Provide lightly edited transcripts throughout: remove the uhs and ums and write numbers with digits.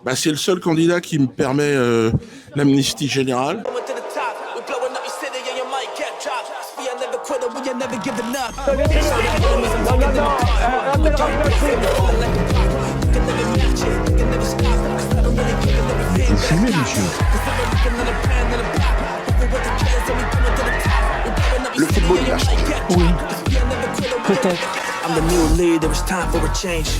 Bah, c'est le seul candidat qui me permet l'amnistie générale. Vous fumez, monsieur? Le football, il a changé. Oui, peut-être.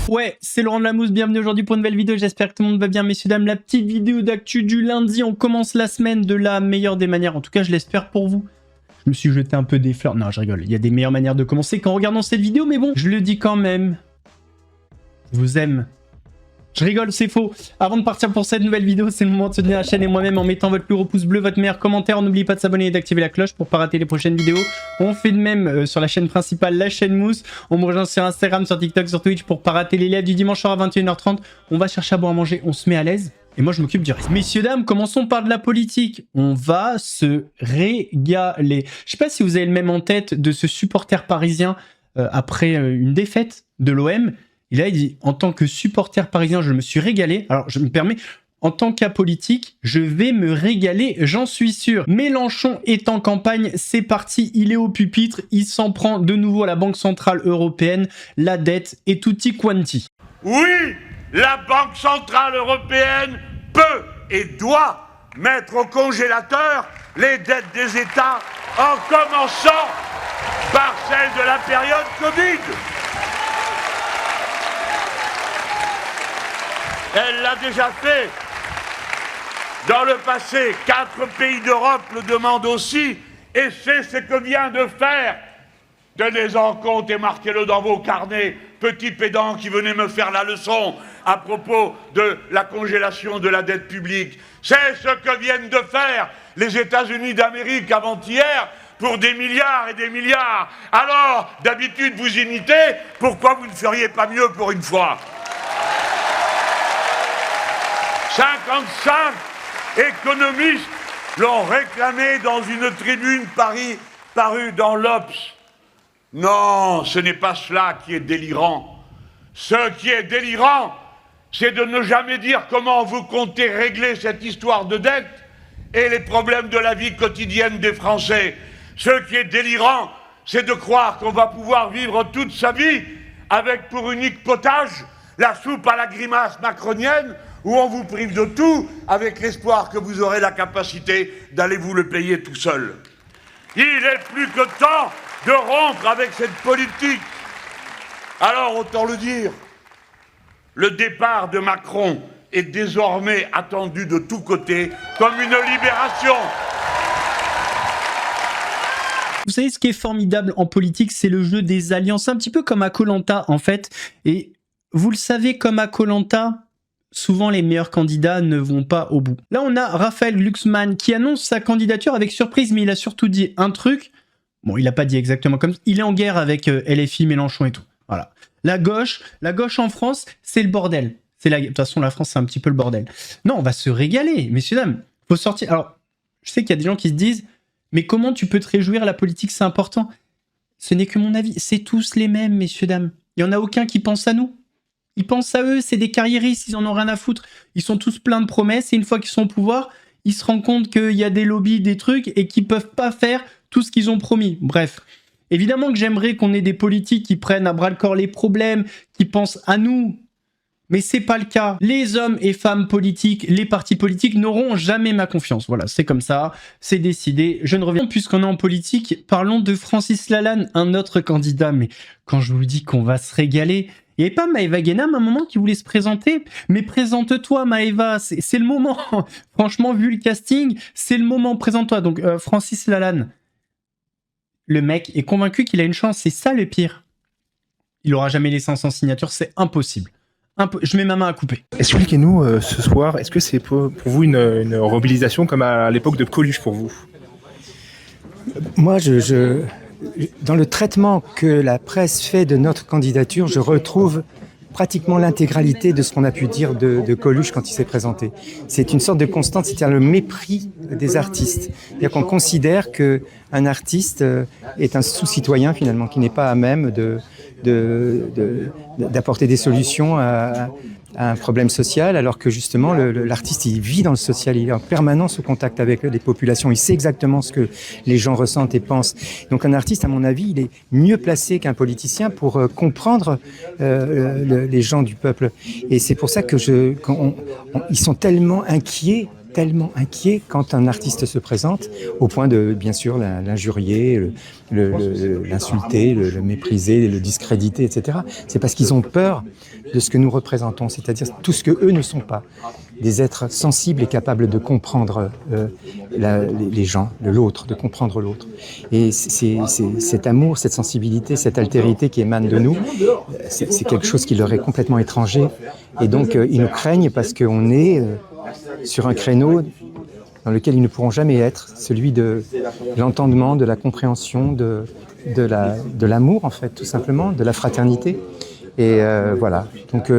Ouais, c'est Laurent de la Mousse, bienvenue aujourd'hui pour une nouvelle vidéo, j'espère que tout le monde va bien, messieurs, dames, la petite vidéo d'actu du lundi, on commence la semaine de la meilleure des manières, en tout cas je l'espère pour vous. Je me suis jeté un peu des fleurs, non je rigole, il y a des meilleures manières de commencer qu'en regardant cette vidéo, mais bon, je le dis quand même, je vous aime. Je rigole, c'est faux. Avant de partir pour cette nouvelle vidéo, c'est le moment de soutenir la chaîne et moi-même en mettant votre plus gros pouce bleu, votre meilleur commentaire. N'oubliez pas de s'abonner et d'activer la cloche pour ne pas rater les prochaines vidéos. On fait de même sur la chaîne principale, la chaîne Mousse. On me rejoint sur Instagram, sur TikTok, sur Twitch pour ne pas rater les lives du dimanche soir à 21h30. On va chercher à boire à manger, on se met à l'aise. Et moi, je m'occupe du reste. Messieurs, dames, commençons par de la politique. On va se régaler. Je sais pas si vous avez le même en tête de ce supporter parisien après une défaite de l'OM. Et là, il dit, en tant que supporter parisien, je me suis régalé. Alors, je me permets, en tant qu'apolitique, je vais me régaler, j'en suis sûr. Mélenchon est en campagne, c'est parti, il est au pupitre, il s'en prend de nouveau à la Banque Centrale Européenne, la dette et tutti quanti. Oui, la Banque Centrale Européenne peut et doit mettre au congélateur les dettes des États en commençant par celle de la période Covid. Elle l'a déjà fait. Dans le passé, 4 pays d'Europe le demandent aussi, et c'est ce que vient de faire. Tenez-en compte et marquez-le dans vos carnets, petit pédant qui venait me faire la leçon à propos de la congélation de la dette publique. C'est ce que viennent de faire les États-Unis d'Amérique avant-hier pour des milliards et des milliards. Alors, d'habitude, vous imitez, pourquoi vous ne feriez pas mieux pour une fois ? 55 économistes l'ont réclamé dans une tribune parue dans l'Obs. Non, ce n'est pas cela qui est délirant. Ce qui est délirant, c'est de ne jamais dire comment vous comptez régler cette histoire de dette et les problèmes de la vie quotidienne des Français. Ce qui est délirant, c'est de croire qu'on va pouvoir vivre toute sa vie avec pour unique potage la soupe à la grimace macronienne, où on vous prive de tout avec l'espoir que vous aurez la capacité d'aller vous le payer tout seul. Il est plus que temps de rompre avec cette politique. Alors, autant le dire, le départ de Macron est désormais attendu de tous côtés comme une libération. Vous savez, ce qui est formidable en politique, c'est le jeu des alliances, un petit peu comme à Koh-Lanta en fait. Et vous le savez, comme à Koh-Lanta, souvent les meilleurs candidats ne vont pas au bout. Là, on a Raphaël Glucksmann qui annonce sa candidature avec surprise, mais il a surtout dit un truc. Bon, il n'a pas dit exactement comme ça. Il est en guerre avec LFI, Mélenchon et tout. Voilà. La gauche en France, c'est le bordel. De toute façon, la France, c'est un petit peu le bordel. Non, on va se régaler, messieurs, dames. Faut sortir. Alors, je sais qu'il y a des gens qui se disent, mais comment tu peux te réjouir, la politique, c'est important. Ce n'est que mon avis. C'est tous les mêmes, messieurs, dames. Il n'y en a aucun qui pense à nous. Ils pensent à eux, c'est des carriéristes, ils en ont rien à foutre. Ils sont tous pleins de promesses et une fois qu'ils sont au pouvoir, ils se rendent compte qu'il y a des lobbies, des trucs et qu'ils peuvent pas faire tout ce qu'ils ont promis. Bref, évidemment que j'aimerais qu'on ait des politiques qui prennent à bras-le-corps les problèmes, qui pensent à nous. Mais c'est pas le cas. Les hommes et femmes politiques, les partis politiques n'auront jamais ma confiance. Voilà, c'est comme ça, c'est décidé. Je ne reviens puisqu'on est en politique. Parlons de Francis Lalanne, un autre candidat. Mais quand je vous dis qu'on va se régaler... Il n'y avait pas Maëva Guénam à un moment qui voulait se présenter? Mais présente-toi Maëva, c'est le moment. Franchement, vu le casting, c'est le moment, présente-toi. Donc Francis Lalanne, le mec est convaincu qu'il a une chance, c'est ça le pire. Il n'aura jamais les 500 signatures, c'est impossible. Je mets ma main à couper. Expliquez-nous ce soir, est-ce que c'est pour vous une mobilisation comme à l'époque de Coluche pour vous? Moi, dans le traitement que la presse fait de notre candidature, je retrouve pratiquement l'intégralité de ce qu'on a pu dire de Coluche quand il s'est présenté. C'est une sorte de constante, c'est-à-dire le mépris des artistes. C'est-à-dire qu'on considère qu'un artiste est un sous-citoyen finalement, qui n'est pas à même d'apporter des solutions un problème social, alors que justement l'artiste il vit dans le social, il est en permanence au contact avec les populations, il sait exactement ce que les gens ressentent et pensent. Donc un artiste, à mon avis, il est mieux placé qu'un politicien pour comprendre les gens du peuple. Et c'est pour ça que ils sont tellement inquiets quand un artiste se présente, au point de, bien sûr, l'injurier, l'insulter, le mépriser, le discréditer, etc. C'est parce qu'ils ont peur de ce que nous représentons, c'est-à-dire tout ce que eux ne sont pas. Des êtres sensibles et capables de comprendre les gens, l'autre, de comprendre l'autre. Et c'est cet amour, cette sensibilité, cette altérité qui émane de nous, c'est quelque chose qui leur est complètement étranger. Et donc, ils nous craignent parce qu'on est sur un créneau dans lequel ils ne pourront jamais être, celui de l'entendement, de la compréhension, de l'amour, en fait, tout simplement, de la fraternité. Et voilà. Donc,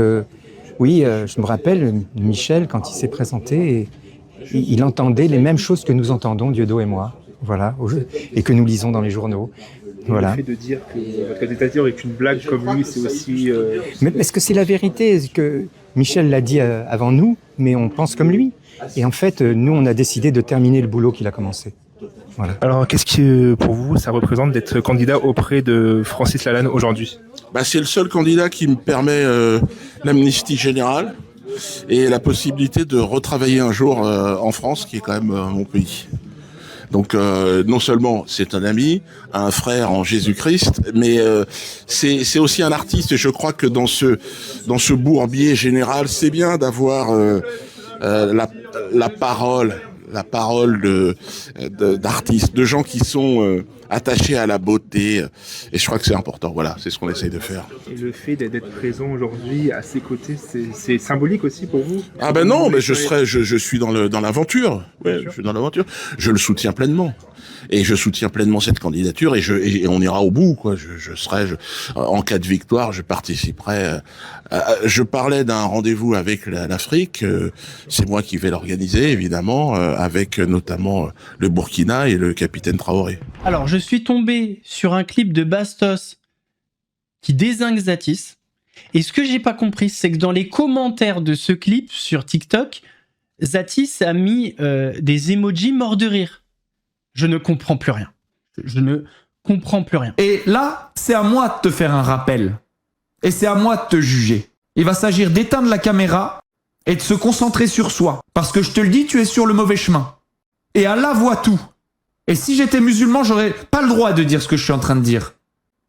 oui, je me rappelle, Michel, quand il s'est présenté, il entendait les mêmes choses que nous entendons, Dieudo et moi, voilà, et que nous lisons dans les journaux. Voilà. Le fait de dire que votre candidature est une blague comme lui, c'est aussi... Mais est-ce que c'est la vérité que Michel l'a dit avant nous, mais on pense comme lui. Et en fait, nous, on a décidé de terminer le boulot qu'il a commencé. Voilà. Alors, qu'est-ce que, pour vous, ça représente d'être candidat auprès de Francis Lalanne aujourd'hui ? C'est le seul candidat qui me permet l'amnistie générale et la possibilité de retravailler un jour en France, qui est quand même mon pays. Donc non seulement c'est un ami, un frère en Jésus-Christ, mais c'est aussi un artiste. Et je crois que dans ce bourbier général, c'est bien d'avoir la parole d'artistes, de gens qui sont attachés à la beauté. Et je crois que c'est important. Voilà, c'est ce qu'on essaye de faire. Et le fait d'être présent aujourd'hui à ses côtés, c'est symbolique aussi pour vous ? Ah ben non, mais je suis dans l'aventure. Ouais, je suis dans l'aventure. Je le soutiens pleinement. Et je soutiens pleinement cette candidature et on ira au bout, quoi. En cas de victoire, je participerai. Je parlais d'un rendez-vous avec l'Afrique. C'est moi qui vais l'organiser, évidemment, avec notamment le Burkina et le capitaine Traoré. Alors, je suis tombé sur un clip de Bastos qui dézingue Zatis. Et ce que j'ai pas compris, c'est que dans les commentaires de ce clip sur TikTok, Zatis a mis des emojis morts de rire. Je ne comprends plus rien. Je ne comprends plus rien. Et là, c'est à moi de te faire un rappel. Et c'est à moi de te juger. Il va s'agir d'éteindre la caméra et de se concentrer sur soi. Parce que je te le dis, tu es sur le mauvais chemin. Et Allah voit tout. Et si j'étais musulman, j'aurais pas le droit de dire ce que je suis en train de dire.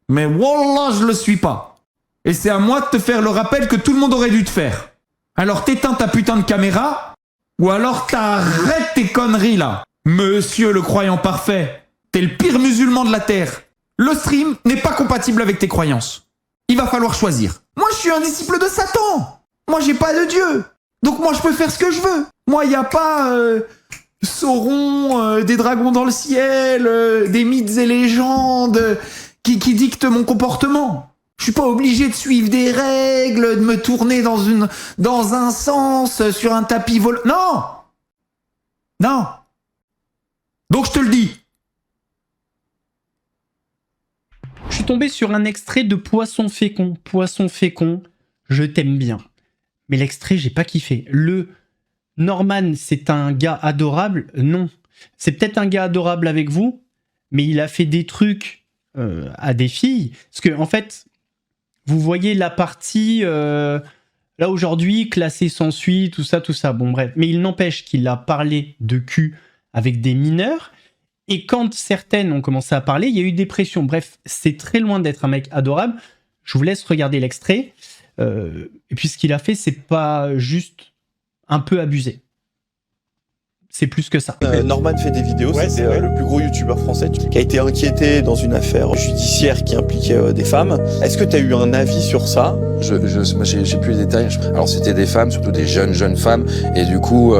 Mais wallah, je le suis pas. Et c'est à moi de te faire le rappel que tout le monde aurait dû te faire. Alors t'éteins ta putain de caméra, ou alors t'arrêtes tes conneries là. Monsieur le croyant parfait, t'es le pire musulman de la terre. Le stream n'est pas compatible avec tes croyances. Il va falloir choisir. Moi, je suis un disciple de Satan. Moi, j'ai pas de Dieu. Donc moi, je peux faire ce que je veux. Moi, y a pas Sauron, des dragons dans le ciel, des mythes et légendes qui dictent mon comportement. Je suis pas obligé de suivre des règles, de me tourner dans un sens, sur un tapis volant. Non. Non. Donc je te le dis. Je suis tombé sur un extrait de Poisson fécond. Poisson fécond, je t'aime bien. Mais l'extrait, j'ai pas kiffé. Le Norman, c'est un gars adorable. Non. C'est peut-être un gars adorable avec vous, mais il a fait des trucs à des filles. Parce que, en fait, vous voyez la partie... là, aujourd'hui, classée sans suite, tout ça. Bon, bref. Mais il n'empêche qu'il a parlé de cul avec des mineurs, et quand certaines ont commencé à parler, il y a eu des pressions. Bref, c'est très loin d'être un mec adorable. Je vous laisse regarder l'extrait. Et puis ce qu'il a fait, c'est pas juste un peu abusé. C'est plus que ça. Norman fait des vidéos, ouais, c'était le plus gros youtubeur français qui a été inquiété dans une affaire judiciaire qui impliquait des femmes. Est-ce que tu as eu un avis sur ça ? J'ai plus les détails. Alors c'était des femmes, surtout des jeunes femmes, et du coup,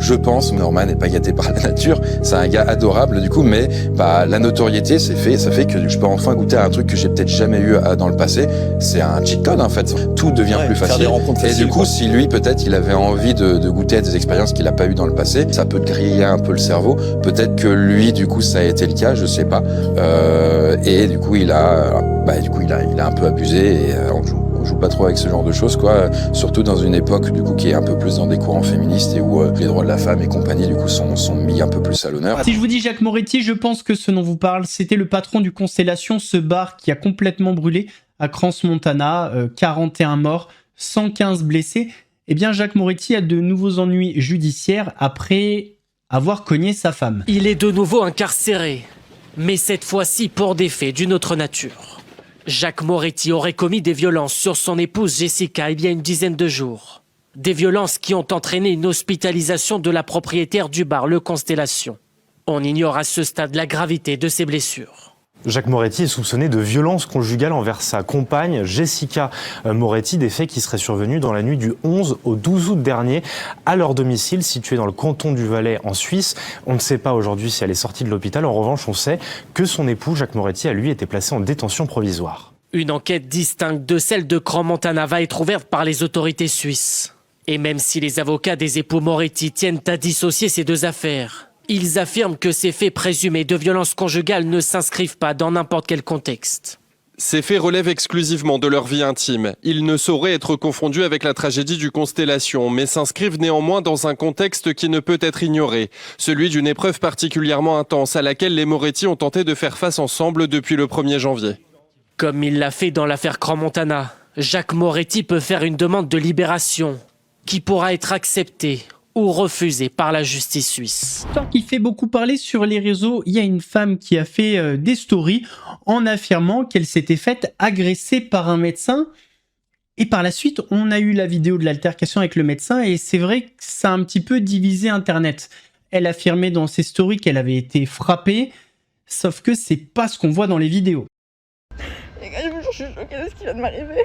je pense, Norman n'est pas gâté par la nature, c'est un gars adorable du coup, mais la notoriété ça fait que je peux enfin goûter à un truc que j'ai peut-être jamais eu dans le passé. C'est un cheat code en fait. Tout devient plus facile. Et du coup, si lui peut-être il avait envie de goûter à des expériences qu'il a pas eues dans le passé, ça peut griller un peu le cerveau. Peut-être que lui, du coup, ça a été le cas, je sais pas. Et du coup, il a un peu abusé. Et On joue pas trop avec ce genre de choses, quoi. Surtout dans une époque, du coup, qui est un peu plus dans des courants féministes et où les droits de la femme et compagnie, du coup, sont mis un peu plus à l'honneur. Si je vous dis Jacques Moretti, je pense que ce dont vous parle, c'était le patron du Constellation, ce bar qui a complètement brûlé à Crans-Montana, 41 morts, 115 blessés. Eh bien, Jacques Moretti a de nouveaux ennuis judiciaires après avoir cogné sa femme. Il est de nouveau incarcéré, mais cette fois-ci pour des faits d'une autre nature. Jacques Moretti aurait commis des violences sur son épouse Jessica il y a une dizaine de jours. Des violences qui ont entraîné une hospitalisation de la propriétaire du bar Le Constellation. On ignore à ce stade la gravité de ses blessures. Jacques Moretti est soupçonné de violence conjugale envers sa compagne Jessica Moretti, des faits qui seraient survenus dans la nuit du 11 au 12 août dernier à leur domicile situé dans le canton du Valais en Suisse. On ne sait pas aujourd'hui si elle est sortie de l'hôpital. En revanche, on sait que son époux Jacques Moretti a lui été placé en détention provisoire. Une enquête distincte de celle de Crans-Montana va être ouverte par les autorités suisses. Et même si les avocats des époux Moretti tiennent à dissocier ces deux affaires, ils affirment que ces faits présumés de violence conjugale ne s'inscrivent pas dans n'importe quel contexte. Ces faits relèvent exclusivement de leur vie intime. Ils ne sauraient être confondus avec la tragédie du Constellation, mais s'inscrivent néanmoins dans un contexte qui ne peut être ignoré, celui d'une épreuve particulièrement intense à laquelle les Moretti ont tenté de faire face ensemble depuis le 1er janvier. Comme il l'a fait dans l'affaire Crans-Montana, Jacques Moretti peut faire une demande de libération qui pourra être acceptée ou refusée par la justice suisse. Tant qu'il fait beaucoup parler sur les réseaux, il y a une femme qui a fait des stories en affirmant qu'elle s'était faite agresser par un médecin. Et par la suite, on a eu la vidéo de l'altercation avec le médecin et c'est vrai que ça a un petit peu divisé Internet. Elle affirmait dans ses stories qu'elle avait été frappée, sauf que c'est pas ce qu'on voit dans les vidéos. Les gars, je vous jure, je suis choquée de ce qui vient de m'arriver.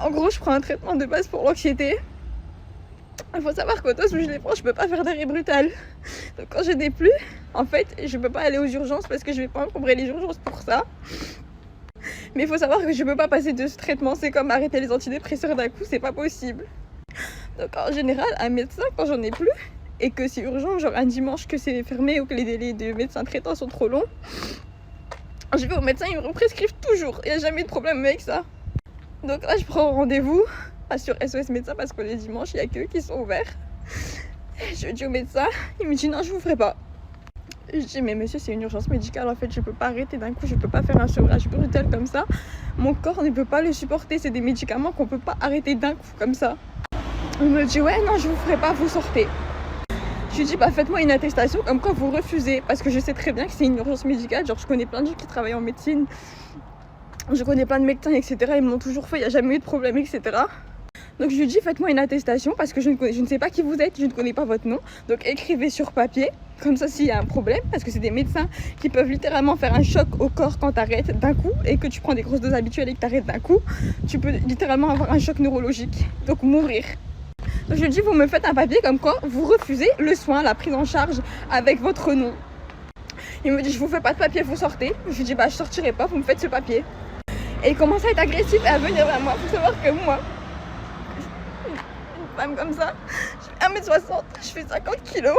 En gros, je prends un traitement de base pour l'anxiété. Il faut savoir qu'au dose où je les prends, je peux pas faire d'arrêt brutal. Donc quand je n'ai plus, en fait, je peux pas aller aux urgences parce que je vais pas encombrer les urgences pour ça. Mais il faut savoir que je peux pas passer de ce traitement. C'est comme arrêter les antidépresseurs d'un coup, c'est pas possible. Donc en général, un médecin, quand j'en ai plus, et que c'est urgent, genre un dimanche que c'est fermé ou que les délais de médecins traitants sont trop longs, je vais au médecin, ils me prescrivent toujours. Il n'y a jamais eu de problème avec ça. Donc là, je prends rendez-vous sur SOS médecin parce que les dimanches, il n'y a qu'eux qui sont ouverts. Je dis au médecin, il me dit non, je vous ferai pas. Je dis mais monsieur, c'est une urgence médicale, en fait, je peux pas arrêter d'un coup, je peux pas faire un sevrage brutal comme ça. Mon corps ne peut pas le supporter, c'est des médicaments qu'on peut pas arrêter d'un coup comme ça. Il me dit ouais, non, je vous ferai pas, vous sortez. Je lui dis bah faites-moi une attestation comme quoi vous refusez, parce que je sais très bien que c'est une urgence médicale, genre je connais plein de gens qui travaillent en médecine, je connais plein de médecins, etc. Ils me l'ont toujours fait, il n'y a jamais eu de problème, etc. Donc je lui dis faites-moi une attestation parce que je ne sais pas qui vous êtes, je ne connais pas votre nom. Donc écrivez sur papier, comme ça s'il y a un problème, parce que c'est des médecins qui peuvent littéralement faire un choc au corps quand tu arrêtes d'un coup et que tu prends des grosses doses habituelles et que tu arrêtes d'un coup, tu peux littéralement avoir un choc neurologique, donc mourir. Donc je lui dis vous me faites un papier comme quoi vous refusez le soin, la prise en charge avec votre nom. Il me dit je vous fais pas de papier, vous sortez. Je lui dis bah je sortirai pas, vous me faites ce papier. Et il commence à être agressif et à venir vers moi. Faut savoir que moi, une femme comme ça, je fais 1m60, je fais 50 kilos.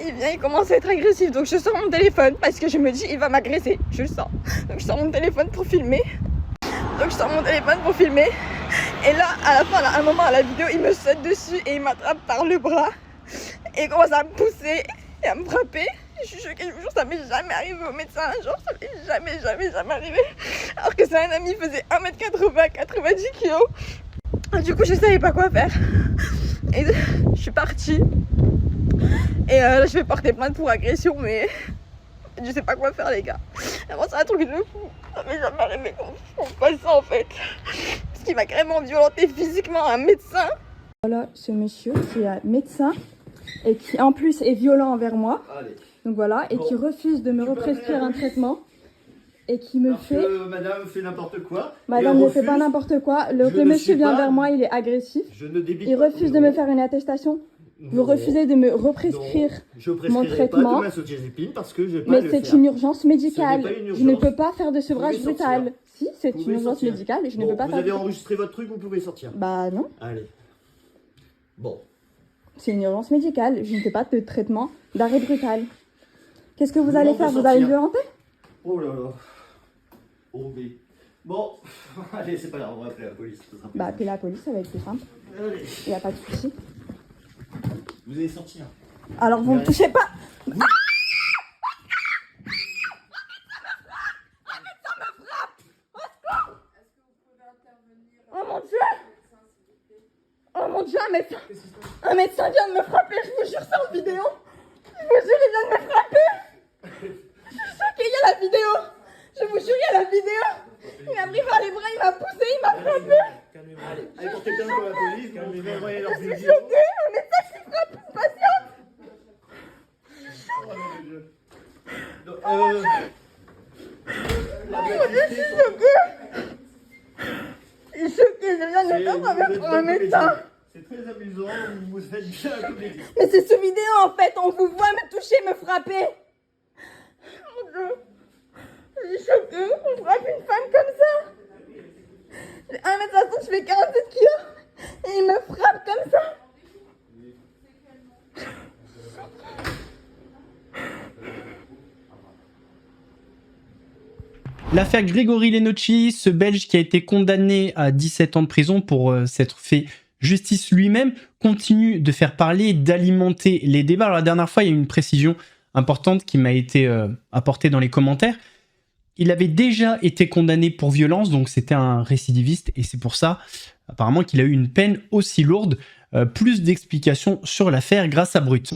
Il vient, il commence à être agressif. Donc je sors mon téléphone parce que je me dis il va m'agresser. Je le sens. Donc je sors mon téléphone pour filmer. Et là, à la fin, là, à un moment à la vidéo, il me saute dessus et il m'attrape par le bras. Et il commence à me pousser et à me frapper. Je suis choquée, je vous jure, ça m'est jamais arrivé au médecin. Genre, ça m'est jamais arrivé. Alors que c'est un ami, il faisait 1m80, 90 kg. Du coup, je savais pas quoi faire. Et je suis partie. Et là, je vais porter plainte pour agression, mais je sais pas quoi faire, les gars. Vraiment, c'est un truc de fou. Ça m'est jamais arrivé qu'on fasse ça, en fait. Parce qu'il m'a carrément violenté physiquement, un médecin. Voilà, ce monsieur qui est un médecin et qui en plus est violent envers moi. Donc voilà, et qui refuse de me represcrire un traitement et qui me fait... Madame fait n'importe quoi. Madame ne fait pas n'importe quoi. Le monsieur vient vers moi, il est agressif. Il refuse de me faire une attestation. Vous refusez de me represcrire mon traitement. Mais c'est une urgence médicale. Je ne peux pas faire de sevrage brutal. Si, c'est une urgence médicale et je ne peux pas faire... Vous avez enregistré votre truc, vous pouvez sortir. Bah non. Allez. Bon. C'est une urgence médicale. Je ne fais pas de traitement d'arrêt brutal. Qu'est-ce que vous allez faire? Vous allez me violenter? Oh là là. Oh mais... Bon, allez, c'est pas grave, on va appeler la police. Bah, appelez la police, ça va être plus simple. Allez. Y a pas de souci. Vous allez sortir. Alors, vous me touchez pas. Oh mon Dieu! Oh mon Dieu, un médecin vient de me frapper, je vous jure, c'est en vidéo. Je vous jure, il vient de me frapper. Je suis choquée, il y a la vidéo. Je vous jure, il y a la vidéo. Il m'a pris par les bras, il m'a poussé, il m'a frappé. Allez, portez plainte pour la police, calmez-vous, envoyez leur Je suis vidéo. choquée, un médecin qui frappe une patiente. Je suis choquée. Je suis choquée, je viens de me faire frapper par un médecin. C'est très amusant, vous faites bien à tous les deux. Mais c'est sous vidéo en fait, on vous voit me toucher, me frapper. Mon Dieu, je suis choquée, on frappe une femme comme ça. J'ai 1m60, je fais 47 kilos et il me frappe comme ça. L'affaire Grégory Lenocci, ce Belge qui a été condamné à 17 ans de prison pour s'être fait justice lui-même, continue de faire parler, d'alimenter les débats. Alors la dernière fois, il y a eu une précision importante qui m'a été apportée dans les commentaires. Il avait déjà été condamné pour violence, donc c'était un récidiviste, et c'est pour ça, apparemment, qu'il a eu une peine aussi lourde. Plus d'explications sur l'affaire grâce à Brut.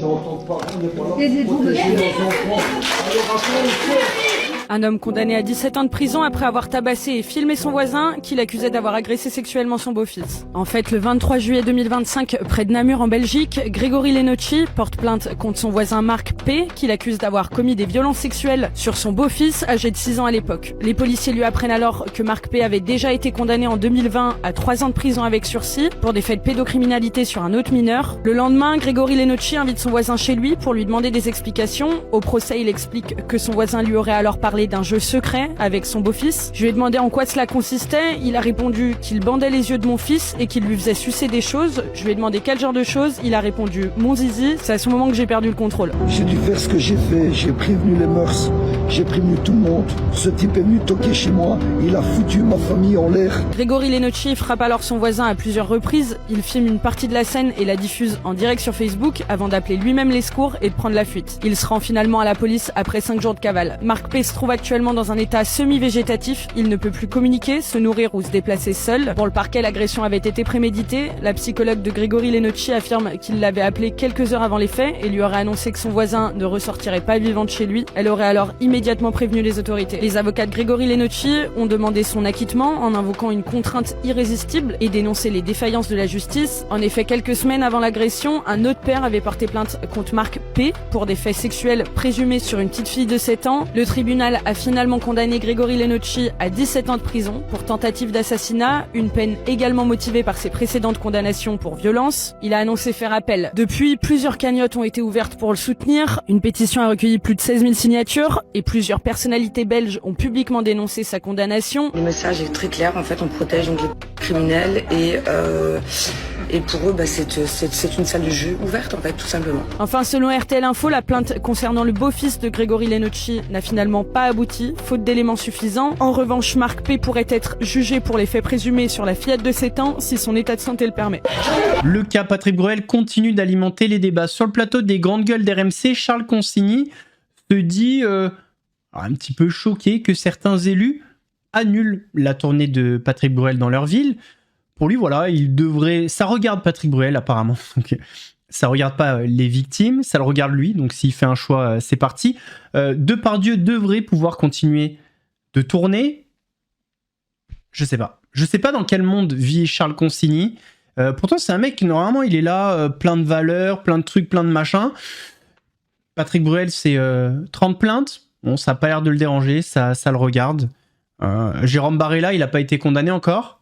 Un homme condamné à 17 ans de prison après avoir tabassé et filmé son voisin qu'il accusait d'avoir agressé sexuellement son beau-fils. En fait, le 23 juillet 2025, près de Namur en Belgique, Grégory Lenocci porte plainte contre son voisin Marc P, qu'il accuse d'avoir commis des violences sexuelles sur son beau-fils, âgé de 6 ans à l'époque. Les policiers lui apprennent alors que Marc P avait déjà été condamné en 2020 à 3 ans de prison avec sursis pour des faits de pédocriminalité sur un autre mineur. Le lendemain, Grégory Lenocci invite son voisin chez lui pour lui demander des explications. Au procès, il explique que son voisin lui aurait alors parlé d'un jeu secret avec son beau-fils. Je lui ai demandé en quoi cela consistait. Il a répondu qu'il bandait les yeux de mon fils et qu'il lui faisait sucer des choses. Je lui ai demandé quel genre de choses. Il a répondu mon zizi. C'est à ce moment que j'ai perdu le contrôle. J'ai dû faire ce que j'ai fait. J'ai prévenu les mœurs. J'ai prévenu tout le monde. Ce type est venu toquer chez moi. Il a foutu ma famille en l'air. Grégory Lenocci frappe alors son voisin à plusieurs reprises. Il filme une partie de la scène et la diffuse en direct sur Facebook avant d'appeler lui-même les secours et de prendre la fuite. Il se rend finalement à la police après 5 jours de cavale. Marc P se trouve actuellement dans un état semi-végétatif. Il ne peut plus communiquer, se nourrir ou se déplacer seul. Pour le parquet, l'agression avait été préméditée. La psychologue de Grégory Lenocci affirme qu'il l'avait appelé quelques heures avant les faits et lui aurait annoncé que son voisin ne ressortirait pas vivant de chez lui. Elle aurait alors immédiatement prévenu les autorités. Les avocats de Grégory Lenocci ont demandé son acquittement en invoquant une contrainte irrésistible et dénoncé les défaillances de la justice. En effet, quelques semaines avant l'agression, un autre père avait porté plainte contre Marc P pour des faits sexuels présumés sur une petite fille de 7 ans. Le tribunal a finalement condamné Grégory Lenocci à 17 ans de prison pour tentative d'assassinat, une peine également motivée par ses précédentes condamnations pour violence. Il a annoncé faire appel. Depuis, plusieurs cagnottes ont été ouvertes pour le soutenir. Une pétition a recueilli plus de 16 000 signatures et plusieurs personnalités belges ont publiquement dénoncé sa condamnation. Le message est très clair, en fait on protège donc les criminels et pour eux c'est une salle de jeu ouverte en fait tout simplement. Enfin, selon RTL Info, la plainte concernant le beau-fils de Grégory Lenocci n'a finalement pas abouti, faute d'éléments suffisants. En revanche, Marc P pourrait être jugé pour les faits présumés sur la fillette de 7 ans si son état de santé le permet. Le cas Patrick Bruel continue d'alimenter les débats. Sur le plateau des grandes gueules d'RMC, Charles Consigny se dit un petit peu choqué que certains élus annulent la tournée de Patrick Bruel dans leur ville. Pour lui, voilà, il devrait... Ça regarde Patrick Bruel, apparemment. Donc, ça regarde pas les victimes, ça le regarde lui. Donc, s'il fait un choix, c'est parti. Depardieu devrait pouvoir continuer de tourner. Je sais pas. Je sais pas dans quel monde vit Charles Consigny. Pourtant, c'est un mec qui, normalement, il est là, plein de valeurs, plein de trucs, plein de machins. Patrick Bruel, c'est 30 plaintes. Bon, ça a pas l'air de le déranger, ça le regarde. Jérôme Barella, il a pas été condamné encore.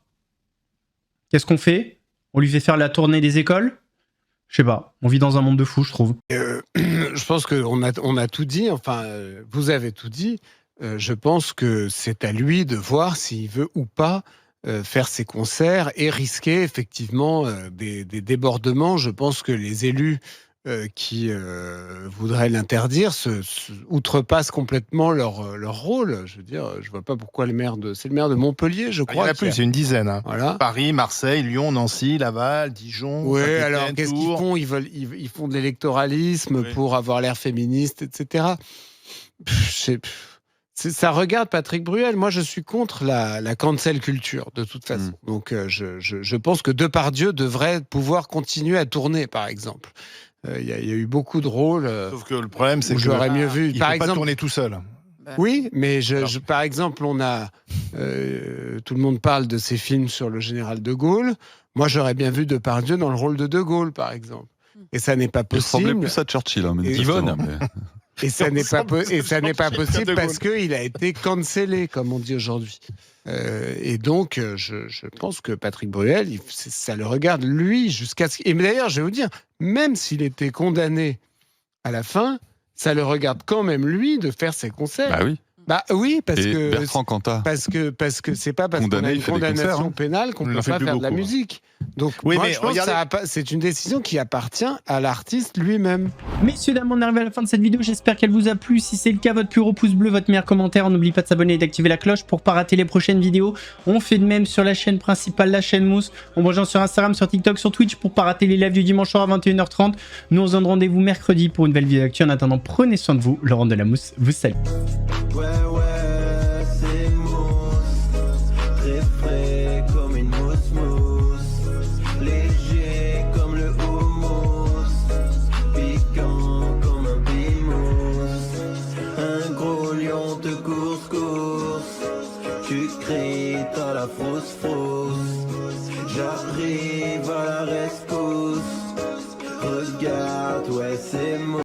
Qu'est-ce qu'on fait? On lui fait faire la tournée des écoles? Je sais pas, on vit dans un monde de fous, je trouve. Je pense qu'on a tout dit, enfin, vous avez tout dit. Je pense que c'est à lui de voir s'il veut ou pas faire ses concerts et risquer effectivement des débordements. Je pense que les élus qui voudraient l'interdire outrepassent complètement leur rôle. Je veux dire, je vois pas pourquoi c'est le maire de Montpellier, je crois. Il y en a plus, c'est une dizaine. Hein. Voilà. Paris, Marseille, Lyon, Nancy, Laval, Dijon. Oui, Saint-Étienne, alors qu'est-ce qu'ils Tours. font ? Ils font de l'électoralisme pour avoir l'air féministe, etc. Ça regarde Patrick Bruel. Moi, je suis contre la cancel culture, de toute façon. Donc, je pense que Depardieu devrait pouvoir continuer à tourner, par exemple. Il y a eu beaucoup de rôles. Sauf que le problème, c'est que j'aurais mieux vu. Il Par peut exemple, pas tourner tout seul. Oui, mais par exemple, on a tout le monde parle de ces films sur le général de Gaulle. Moi, j'aurais bien vu Depardieu dans le rôle de Gaulle, par exemple. Et ça n'est pas possible. Il ressemblait plus à Churchill, hein, Yvonne. Et ça n'est pas possible parce qu'il a été cancellé, comme on dit aujourd'hui. Et donc, je pense que Patrick Bruel, ça le regarde, lui, jusqu'à ce... Et d'ailleurs, je vais vous dire, même s'il était condamné à la fin, ça le regarde quand même, lui, de faire ses concerts. Bah oui. Bah oui, parce Et que... Bertrand Cantat. Parce que c'est pas parce qu'on a Condamné, une il fait des condamnation concerts, hein. pénale qu'on On peut en fait pas plus faire de la beaucoup, hein. musique. Donc, Oui, moi, mais je pense que c'est une décision qui appartient à l'artiste lui-même. Messieurs, dames, on arrive à la fin de cette vidéo. J'espère qu'elle vous a plu. Si c'est le cas, votre plus gros pouce bleu, votre meilleur commentaire. N'oubliez pas de s'abonner et d'activer la cloche pour pas rater les prochaines vidéos. On fait de même sur la chaîne principale, la chaîne Mousse. On rejoint sur Instagram, sur TikTok, sur Twitch pour pas rater les lives du dimanche soir à 21h30. Nous, on se donne rendez-vous mercredi pour une nouvelle vidéo d'actu. En attendant, prenez soin de vous. Laurent de la Mousse vous salue. Comme une mousse, léger comme le houmous, piquant comme un bimous. Un gros lion te course, tu cries, t'as la frousse. J'arrive à la rescousse, regarde, ouais c'est